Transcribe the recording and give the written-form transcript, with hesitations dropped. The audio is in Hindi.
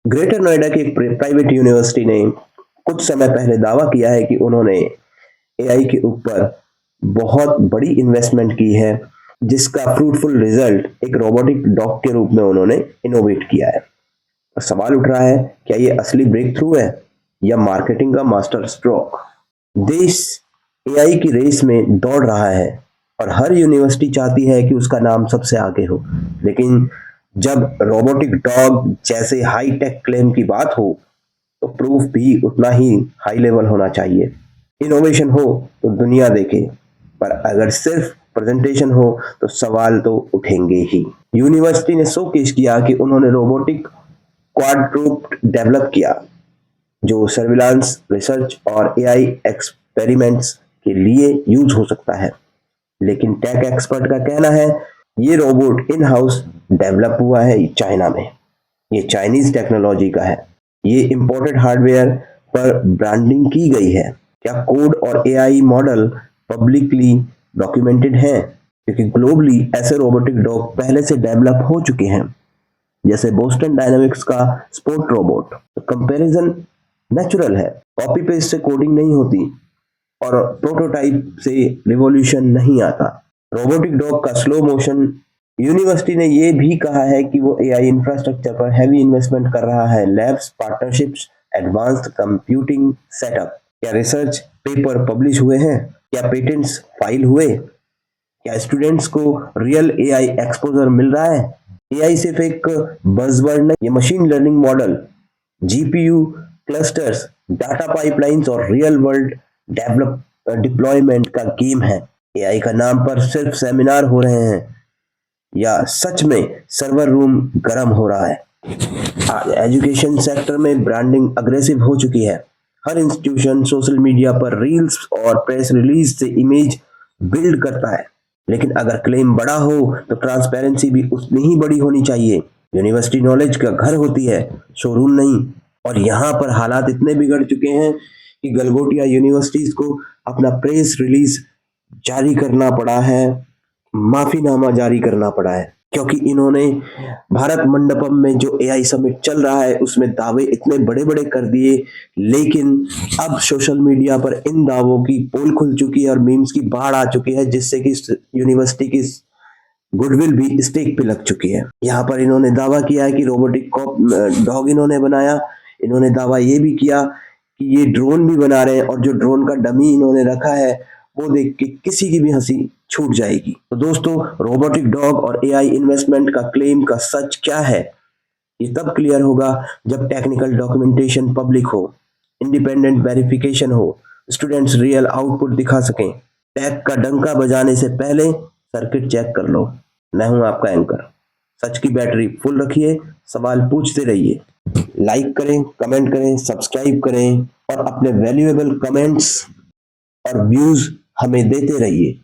ग्रेटर नोएडा की एक प्राइवेट यूनिवर्सिटी ने कुछ समय पहले दावा किया है कि उन्होंने एआई के ऊपर बहुत बड़ी इन्वेस्टमेंट की है, जिसका फ्रूटफुल रिजल्ट एक रोबोटिक डॉग के रूप में उन्होंने इनोवेट किया है। और सवाल उठ रहा है, क्या ये असली ब्रेक थ्रू है या मार्केटिंग का मास्टर स्ट्रोक? देश एआई की रेस में दौड़ रहा है और हर यूनिवर्सिटी चाहती है कि उसका नाम सबसे आगे हो, लेकिन जब रोबोटिक डॉग जैसे हाई टेक क्लेम की बात हो तो प्रूफ भी उतना ही हाई लेवल होना चाहिए। इनोवेशन हो तो दुनिया देखे, पर अगर सिर्फ प्रेजेंटेशन हो तो सवाल तो उठेंगे ही। यूनिवर्सिटी ने शोकेस किया कि उन्होंने रोबोटिक क्वाड्रूप्ड डेवलप किया, जो सर्विलांस, रिसर्च और एआई एक्सपेरिमेंट्स के लिए यूज हो सकता है। लेकिन टेक एक्सपर्ट का कहना है, ये रोबोट इन हाउस डेवलप हुआ है चाइना में, ये चाइनीज टेक्नोलॉजी का है, ये इंपोर्टेड हार्डवेयर पर ब्रांडिंग की गई है। क्या कोड और एआई मॉडल पब्लिकली डॉक्यूमेंटेड हैं? क्योंकि ग्लोबली ऐसे रोबोटिक डॉग पहले से डेवलप हो चुके हैं, जैसे बोस्टन डायनामिक्स का स्पोर्ट रोबोट। तो कंपैरिजन नेचुरल है, कॉपी पेस्ट से कोडिंग नहीं होती और प्रोटोटाइप से रिवॉल्यूशन नहीं आता। रोबोटिक डॉग का स्लो मोशन। यूनिवर्सिटी ने ये भी कहा है कि वो एआई इंफ्रास्ट्रक्चर पर हैवी इन्वेस्टमेंट कर रहा है, labs, partnerships, advanced computing setup. क्या रिसर्च पेपर पब्लिश हुए हैं? क्या पेटेंट्स फाइल हुए? क्या स्टूडेंट्स को रियल एआई एक्सपोजर मिल रहा है? एआई सिर्फ एक बज़वर्ड नहीं, ये machine learning model, GPU clusters, data pipelines और रियल वर्ल्ड डेवलप डिप्लॉयमेंट का गेम है। एआई का नाम पर सिर्फ सेमिनार हो रहे हैं या सच में सर्वर रूम गर्म हो रहा है? आज एजुकेशन सेक्टर में ब्रांडिंग अग्रेसिव हो चुकी है। हर इंस्टीट्यूशन सोशल मीडिया पर रील्स और प्रेस रिलीज से इमेज बिल्ड करता है, लेकिन अगर क्लेम बड़ा हो तो ट्रांसपेरेंसी भी उतनी ही बड़ी होनी चाहिए। यूनिवर्सिटी नॉलेज का घर होती है, शोरूम नहीं। और यहाँ पर हालात इतने बिगड़ चुके हैं कि गलगोटिया यूनिवर्सिटीज को अपना प्रेस रिलीज जारी करना पड़ा है, माफीनामा जारी करना पड़ा है, क्योंकि इन्होंने भारत मंडपम में जो एआई समिट चल रहा है उसमें दावे इतने बड़े बड़े कर दिए, लेकिन अब सोशल मीडिया पर इन दावों की पोल खुल चुकी है और मीम्स की बाढ़ आ चुकी है, जिससे कि यूनिवर्सिटी की गुडविल भी स्टेक पे लग चुकी है। यहाँ पर इन्होंने दावा किया है कि रोबोटिक डॉग इन्होंने बनाया। इन्होंने दावा ये भी किया कि ये ड्रोन भी बना रहे हैं और जो ड्रोन का डमी इन्होंने रखा है वो देख के किसी की भी हंसी छूट जाएगी। तो दोस्तों, रोबोटिक डॉग और एआई इन्वेस्टमेंट का क्लेम का सच क्या है, ये तब क्लियर होगा जब टेक्निकल डॉक्यूमेंटेशन पब्लिक हो, इंडिपेंडेंट वेरिफिकेशन हो, स्टूडेंट्स रियल आउटपुट दिखा सकें। टेक का डंका बजाने से पहले सर्किट चेक कर लो। मैं हूं आपका एंकर। सच की बैटरी फुल रखिए, सवाल पूछते रहिए। लाइक करें, कमेंट करें, सब्सक्राइब करें और अपने वैल्यूएबल कमेंट्स और व्यूज हमें देते रहिए।